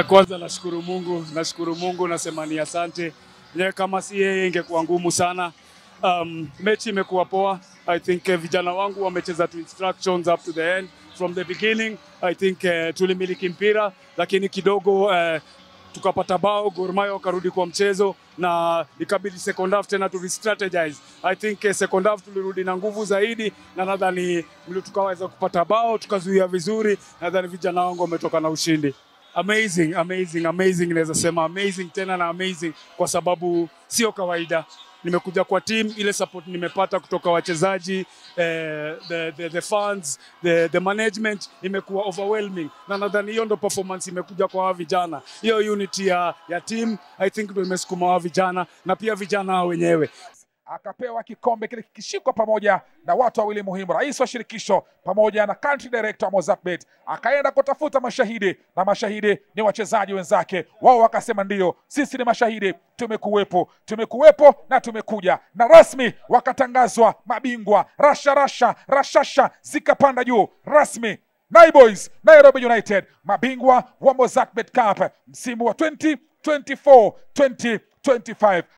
Kwanza nashukuru Mungu nasema ni asante. Kama si yeye ingekuwa ngumu sana. Mechi imekuwa poa. I think vijana wangu wamecheza to instructions up to the end from the beginning. I think tulimiliki mpira lakini kidogo tukapata bao, Gor Mahia wakarudi kwa mchezo na ikabidi second half tena to re-strategize. I think second half tulirudi na nguvu zaidi na nadhani tukaweza kupata bao, tukazuia vizuri, nadhani vijana wangu wametoka na ushindi. Amazing, naweza sema amazing tena na amazing kwa sababu sio kawaida. Nimekuja kwa team, ile support nimepata kutoka wachezaji, the fans, the management imekuwa overwhelming. Na nadhani hiyo ndo performance imekuja kwa vijana. Hiyo unity ya team, I think ndo imesukuma wa vijana na pia vijana wenyewe. Akapewa kikombe kile kikishikwa pamoja na watu wawili muhimu, rais wa shirikisho pamoja na country director Mozartbet. Akaenda kutafuta mashahidi na mashahidi ni wachezaji wenzake. Wao wakasema ndio, sisi ni mashahidi, tumekuwepo na tumekuja. Na rasmi wakatangazwa mabingwa, rashasha zikapanda juu rasmi. Naiboys, Nairobi United, mabingwa wa Mozartbet Cup msimu wa 2024-2025.